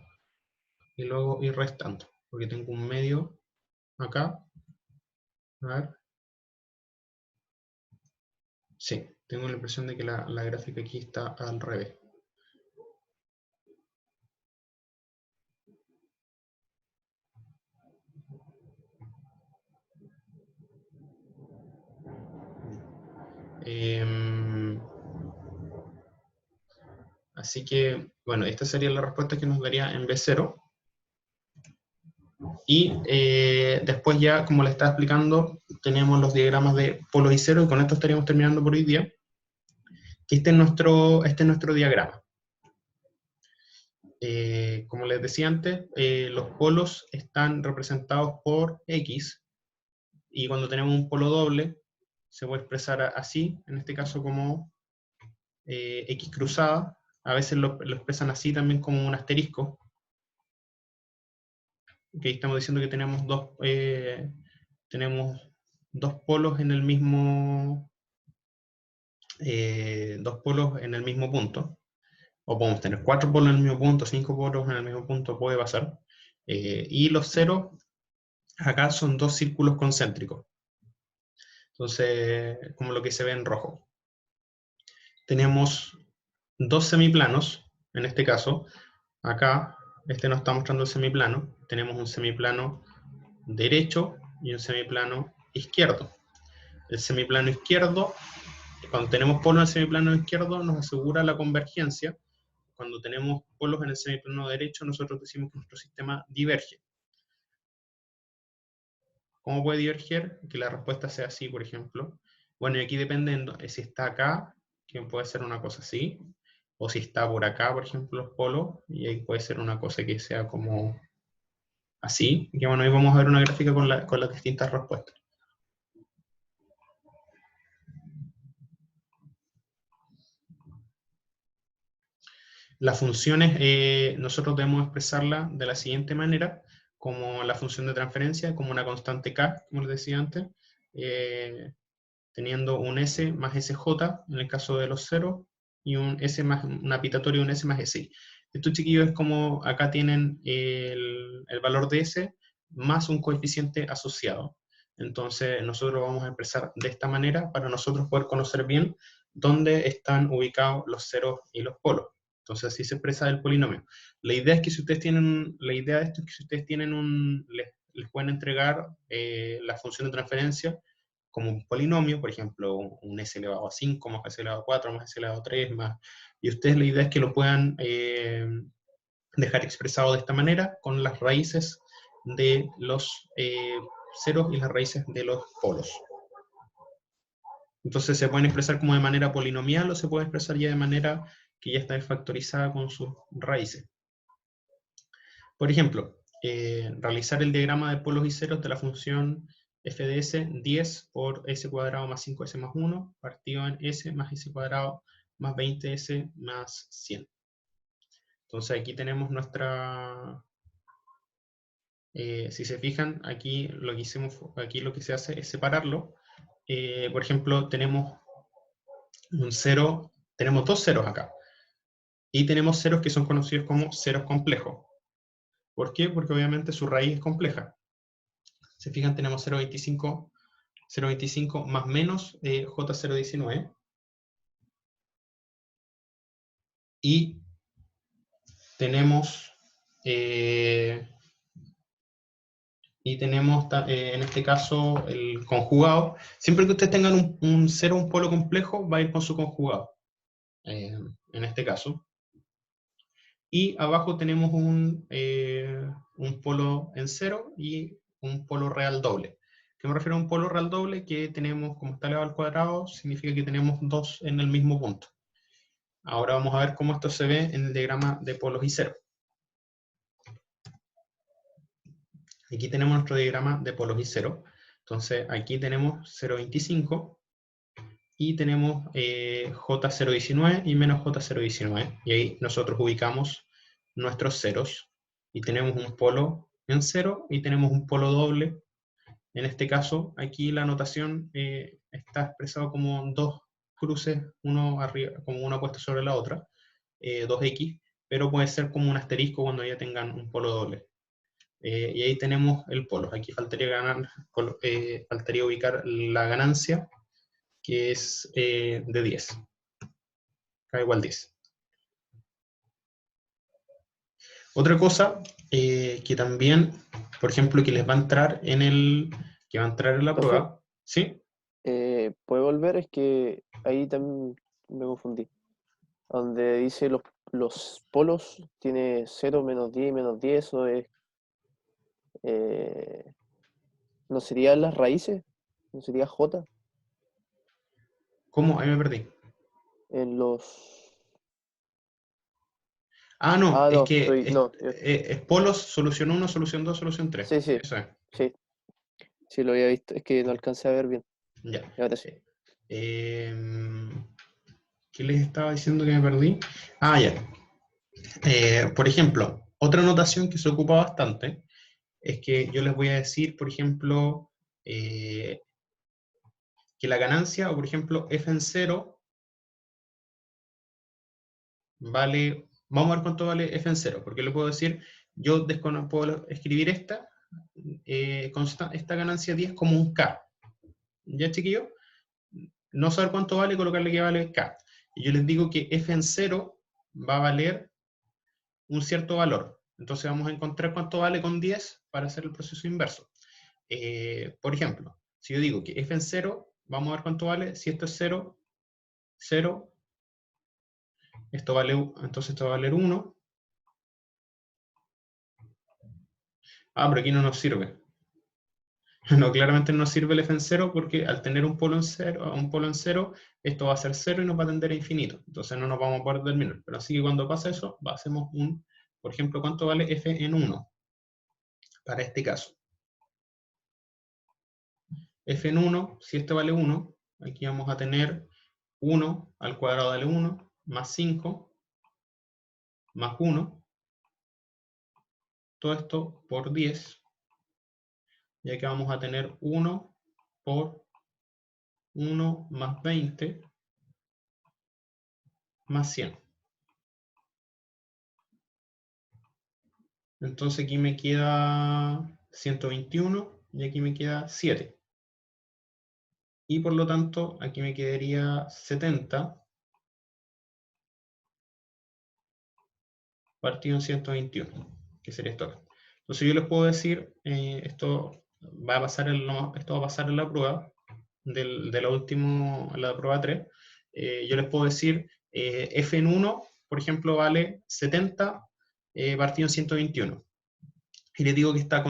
y luego ir restando, porque tengo un medio acá. A ver. Sí, tengo la impresión de que la gráfica aquí está al revés. Así que, bueno, esta sería la respuesta que nos daría en B0. Y después ya, como le estaba explicando, tenemos los diagramas de polos y ceros, y con esto estaríamos terminando por hoy día. Que este es nuestro diagrama. Como les decía antes, los polos están representados por X, y cuando tenemos un polo doble, se puede expresar así, en este caso como X cruzada. A veces lo expresan así también como un asterisco. Que estamos diciendo que tenemos dos polos en el mismo punto, o podemos tener 4 polos en el mismo punto, 5 polos en el mismo punto, puede pasar. Y los ceros acá son dos círculos concéntricos, entonces como lo que se ve en rojo. Tenemos dos semiplanos, en este caso. Acá este nos está mostrando el semiplano. Tenemos un semiplano derecho y un semiplano izquierdo. El semiplano izquierdo, cuando tenemos polos en el semiplano izquierdo, nos asegura la convergencia. Cuando tenemos polos en el semiplano derecho, nosotros decimos que nuestro sistema diverge. ¿Cómo puede diverger? Que la respuesta sea así, por ejemplo. Bueno, y aquí dependiendo, si está acá, que puede ser una cosa así, o si está por acá, por ejemplo, los polos, y ahí puede ser una cosa que sea como así. Y que bueno, ahí vamos a ver una gráfica con las distintas respuestas. Las funciones, nosotros debemos expresarlas de la siguiente manera, como la función de transferencia, como una constante k, como les decía antes, teniendo un s más sj, en el caso de los ceros, y un s más, una pitatoria, un s más si. Esto, chiquillos, es como acá tienen el valor de s más un coeficiente asociado. Entonces nosotros vamos a expresar de esta manera para nosotros poder conocer bien dónde están ubicados los ceros y los polos. Entonces así se expresa el polinomio. La idea es que si ustedes tienen, la idea de esto es que si ustedes tienen les pueden entregar la función de transferencia como un polinomio, por ejemplo, un s elevado a 5 más s elevado a 4 más s elevado a 3 más, y ustedes la idea es que lo puedan dejar expresado de esta manera con las raíces de los ceros y las raíces de los polos. Entonces se pueden expresar como de manera polinomial o se puede expresar ya de manera que ya está factorizada con sus raíces. Por ejemplo, realizar el diagrama de polos y ceros de la función f de s, 10 por s cuadrado más 5s más 1, partido en s más s cuadrado más 20s más 100. Entonces aquí tenemos nuestra... si se fijan, aquí lo que se hace es separarlo. Por ejemplo, tenemos un cero, tenemos dos ceros acá. Y tenemos ceros que son conocidos como ceros complejos. ¿Por qué? Porque obviamente su raíz es compleja. Se fijan, tenemos 0,25 más menos J019. Y tenemos, en este caso el conjugado. Siempre que ustedes tengan un cero, un polo complejo, va a ir con su conjugado. En este caso. Y abajo tenemos un polo en cero y un polo real doble. ¿Qué me refiero a un polo real doble? Que tenemos, como está elevado al cuadrado, significa que tenemos dos en el mismo punto. Ahora vamos a ver cómo esto se ve en el diagrama de polos y cero. Aquí tenemos nuestro diagrama de polos y cero. Entonces aquí tenemos 0,25 y tenemos J019 y menos J019. Y ahí nosotros ubicamos nuestros ceros. Y tenemos un polo en cero y tenemos un polo doble. En este caso, aquí la notación está expresado como cruces, uno arriba, como una puesta sobre la otra, 2x, pero puede ser como un asterisco cuando ya tengan un polo doble. Y ahí tenemos el polo. Aquí faltaría ubicar la ganancia, que es de 10. K igual 10. Otra cosa que también, por ejemplo, que les va a entrar que va a entrar en la Profe, prueba, ¿sí? ¿puede volver? Es que ahí también me confundí. Donde dice los polos tiene 0, -10 y -10, eso es, eh, ¿no serían las raíces? ¿No sería J? ¿Cómo? Ahí me perdí. En los... Ah, no, Ah, es no, que no, es polos, solución 1, solución 2, solución 3. sí, sí, Eso es. sí, sí lo había visto, es que no alcancé a ver bien. Ya. Y ahora sí. ¿Qué les estaba diciendo que me perdí? Ah, ya. Por ejemplo, otra notación que se ocupa bastante es que yo les voy a decir, por ejemplo, que la ganancia, o por ejemplo, f en 0 vale, vamos a ver cuánto vale f en 0, porque le puedo decir, yo puedo escribir esta ganancia 10 como un k. ¿Ya, chiquillo? No saber cuánto vale, colocarle que vale k. Y yo les digo que f en 0 va a valer un cierto valor. Entonces vamos a encontrar cuánto vale con 10 para hacer el proceso inverso. Por ejemplo, si yo digo que f en 0, vamos a ver cuánto vale. Si esto es 0, 0, entonces esto va a valer 1. Ah, pero aquí no nos sirve. No, claramente no nos sirve el f en 0 porque al tener un polo en 0, esto va a ser 0 y nos va a tender a infinito. Entonces no nos vamos a poder terminar. Pero así que cuando pasa eso, hacemos por ejemplo, ¿cuánto vale f en 1? Para este caso. F en 1, si esto vale 1, aquí vamos a tener 1 al cuadrado vale 1, más 5, más 1, todo esto por 10, y aquí vamos a tener 1 por 1 más 20, más 100. Entonces aquí me queda 121 y aquí me queda 7. Y por lo tanto, aquí me quedaría 70 partido en 121, que sería esto acá. Entonces yo les puedo decir, esto va a pasar en la prueba, de la prueba 3. Yo les puedo decir, f en 1, por ejemplo, vale 70 partido en 121. Y les digo que acá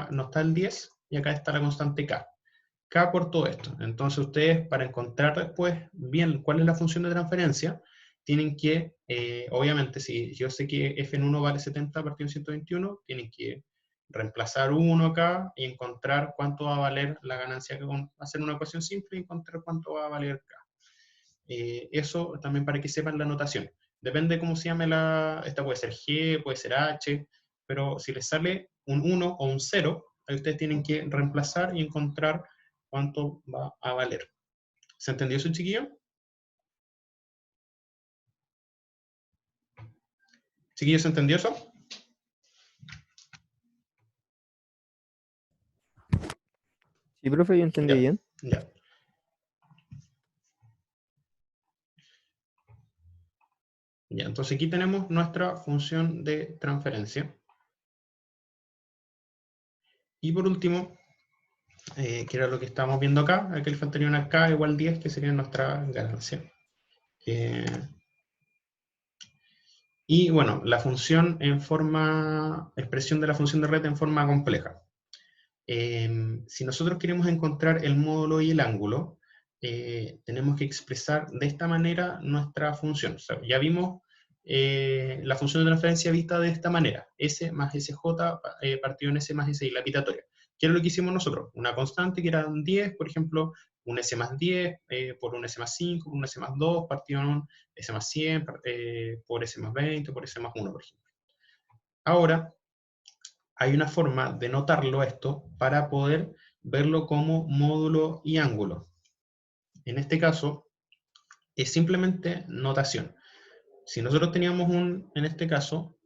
no está el 10 y acá está la constante k. K por todo esto. Entonces ustedes, para encontrar después bien cuál es la función de transferencia, tienen que, obviamente, si yo sé que f en 1 vale 70 partido en 121, tienen que reemplazar 1 acá y encontrar cuánto va a valer la ganancia, hacer una ecuación simple y encontrar cuánto va a valer k. Eso también para que sepan la notación. Depende cómo se llame esta puede ser G, puede ser H, pero si les sale un 1 o un 0, ahí ustedes tienen que reemplazar y encontrar cuánto va a valer. ¿Se entendió eso, chiquillo? ¿Chiquillo, se entendió eso? Sí, profe, yo entendí Ya, bien. ya. Ya, entonces aquí tenemos nuestra función de transferencia. Y por último, que era lo que estábamos viendo acá, aquí le faltaría una k igual 10, que sería nuestra ganancia. Y bueno, la función expresión de la función de red en forma compleja. Si nosotros queremos encontrar el módulo y el ángulo, tenemos que expresar de esta manera nuestra función. O sea, ya vimos la función de transferencia vista de esta manera, S más SJ partido en S más SI, la pitatoria. ¿Qué era lo que hicimos nosotros? Una constante que eran 10, por ejemplo, un S más 10 por un S más 5, por un S más 2, partido en un S más 100, por S más 20, por S más 1, por ejemplo. Ahora, hay una forma de notarlo esto para poder verlo como módulo y ángulo. En este caso, es simplemente notación. Si nosotros teníamos en este caso,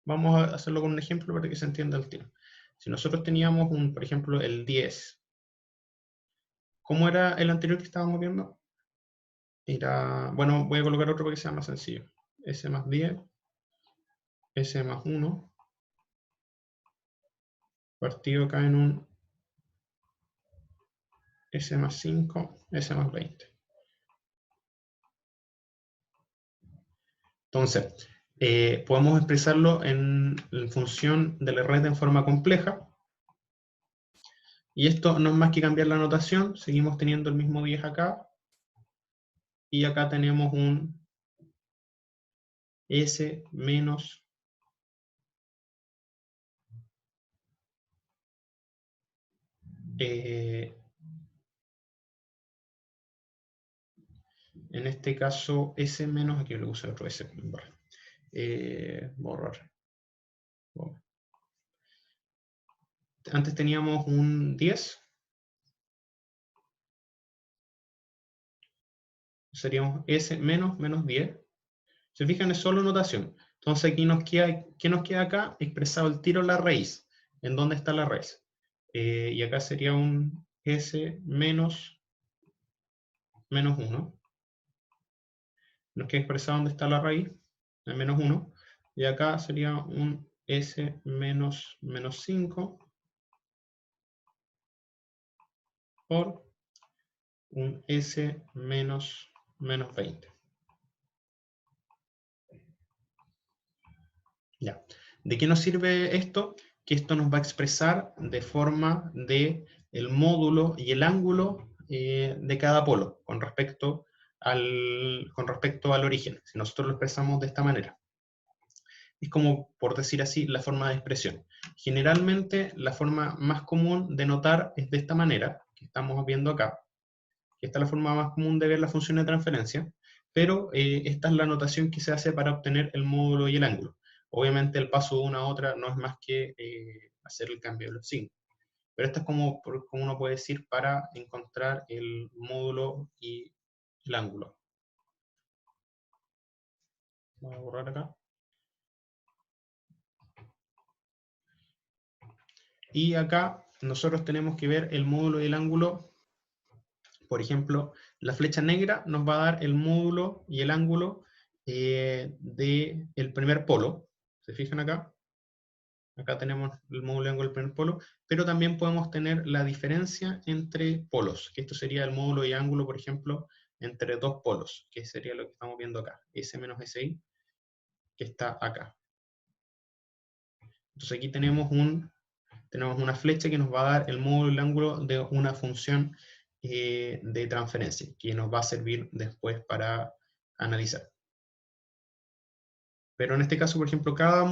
vamos a hacerlo con un ejemplo para que se entienda el tiro. Si nosotros teníamos por ejemplo, el 10, ¿cómo era el anterior que estábamos viendo? Era, bueno, voy a colocar otro para que sea más sencillo. S más 10, S más 1, partido acá en un S más 5, S más 20. Entonces, podemos expresarlo en función de la red en forma compleja. Y esto no es más que cambiar la notación. Seguimos teniendo el mismo 10 acá. Y acá tenemos un S menos en este caso S menos, aquí le puse otro S, borrar. Antes teníamos un 10, seríamos S menos 10. Se fijan, es solo notación. Entonces aquí ¿qué nos queda acá? Expresado el tiro la raíz. ¿En dónde está la raíz? Y acá sería un S menos 1. Nos queda expresado dónde está la raíz, el menos 1. Y acá sería un S menos 5 por un S menos 20. Ya. ¿De qué nos sirve esto? Que esto nos va a expresar de forma de el módulo y el ángulo de cada polo con respecto al origen, si nosotros lo expresamos de esta manera. Es como, por decir así, la forma de expresión. Generalmente, la forma más común de notar es de esta manera, que estamos viendo acá. Esta es la forma más común de ver la función de transferencia, pero esta es la notación que se hace para obtener el módulo y el ángulo. Obviamente el paso de una a otra no es más que hacer el cambio de los signos. Pero esto es como uno puede decir para encontrar el módulo y el ángulo. Voy a borrar acá. Y acá nosotros tenemos que ver el módulo y el ángulo. Por ejemplo, la flecha negra nos va a dar el módulo y el ángulo del primer polo. ¿Se fijan acá? Acá tenemos el módulo y ángulo del primer polo, pero también podemos tener la diferencia entre polos, que esto sería el módulo y ángulo, por ejemplo, entre dos polos, que sería lo que estamos viendo acá, S menos SI, que está acá. Entonces aquí tenemos una flecha que nos va a dar el módulo y el ángulo de una función de transferencia, que nos va a servir después para analizar. Pero en este caso, por ejemplo, cada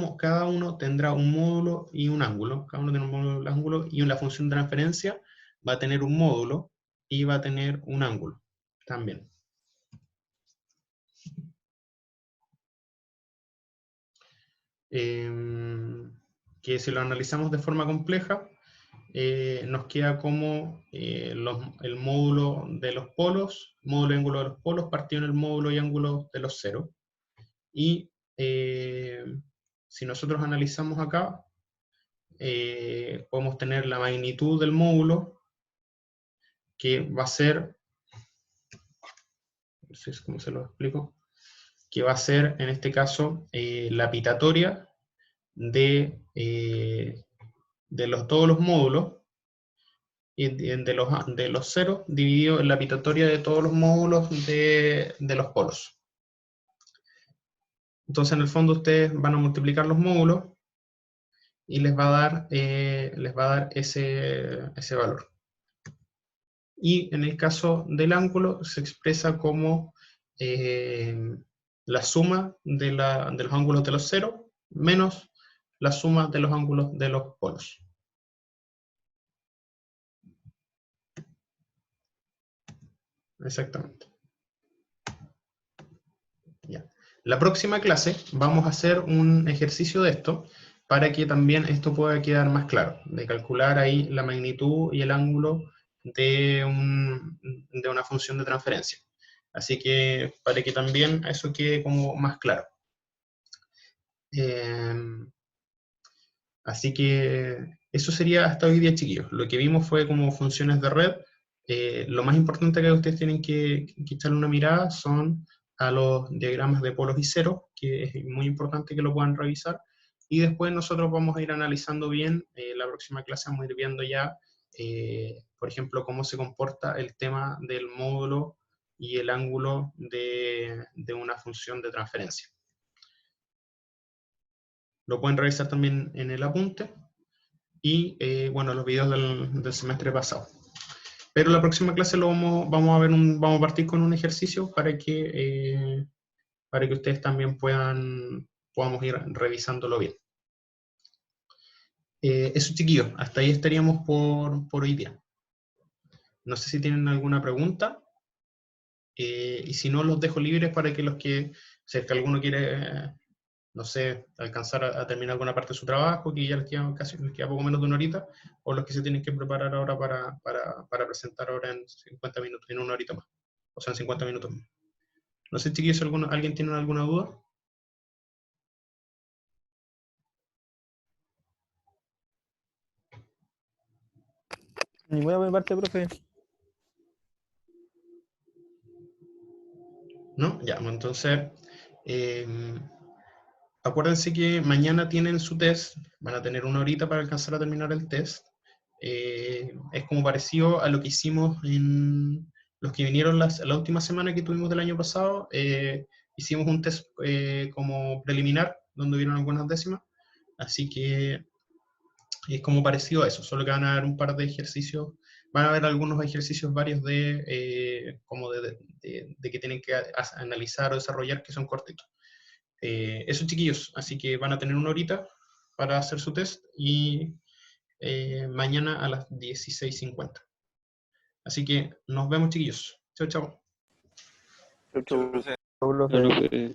uno tendrá un módulo y un ángulo. Cada uno tiene un módulo y un ángulo, y la función de transferencia va a tener un módulo y va a tener un ángulo también. Que si lo analizamos de forma compleja, nos queda como el módulo de los polos, módulo y ángulo de los polos, partido en el módulo y ángulo de los ceros. Y si nosotros analizamos acá, podemos tener la magnitud del módulo, que va a ser, no sé cómo se lo explico, que va a ser en este caso la pitatoria de todos los módulos, y de los ceros dividido en la pitatoria de todos los módulos de los polos. Entonces en el fondo ustedes van a multiplicar los módulos y les va a dar ese valor. Y en el caso del ángulo se expresa como la suma de los ángulos de los ceros menos la suma de los ángulos de los polos. Exactamente. Ya. La próxima clase vamos a hacer un ejercicio de esto para que también esto pueda quedar más claro, de calcular ahí la magnitud y el ángulo de una función de transferencia. Así que para que también eso quede como más claro. Así que eso sería hasta hoy día, chiquillos. Lo que vimos fue como funciones de red. Lo más importante que ustedes tienen que echarle una mirada son a los diagramas de polos y ceros, que es muy importante que lo puedan revisar. Y después nosotros vamos a ir analizando bien, la próxima clase vamos a ir viendo ya, por ejemplo, cómo se comporta el tema del módulo y el ángulo de una función de transferencia. Lo pueden revisar también en el apunte y, bueno, los videos del semestre pasado. Pero la próxima clase vamos a partir con un ejercicio para que ustedes también podamos ir revisándolo bien. Eso, chiquillos, hasta ahí estaríamos por hoy día. No sé si tienen alguna pregunta, y si no, los dejo libres para que si es que alguno quiere, no sé, alcanzar a terminar alguna parte de su trabajo, que ya les queda poco menos de una horita, o los que se tienen que preparar ahora para presentar ahora en 50 minutos, en una horita más, o sea, en 50 minutos más. No sé, chiquillos, ¿alguien tiene alguna duda? Ninguna por mi parte, profe. ¿No? Ya, pues entonces, acuérdense que mañana tienen su test, van a tener una horita para alcanzar a terminar el test. Es como parecido a lo que hicimos en los que vinieron la última semana que tuvimos del año pasado. Hicimos un test como preliminar, donde vieron algunas décimas, así que es como parecido a eso, solo que van a haber un par de ejercicios, van a haber algunos ejercicios varios como de que tienen que analizar o desarrollar, que son cortitos. Eso, chiquillos, así que van a tener una horita para hacer su test y mañana a las 16:50. Así que nos vemos, chiquillos. Chao, chao. Chau, chau. Chau, profe.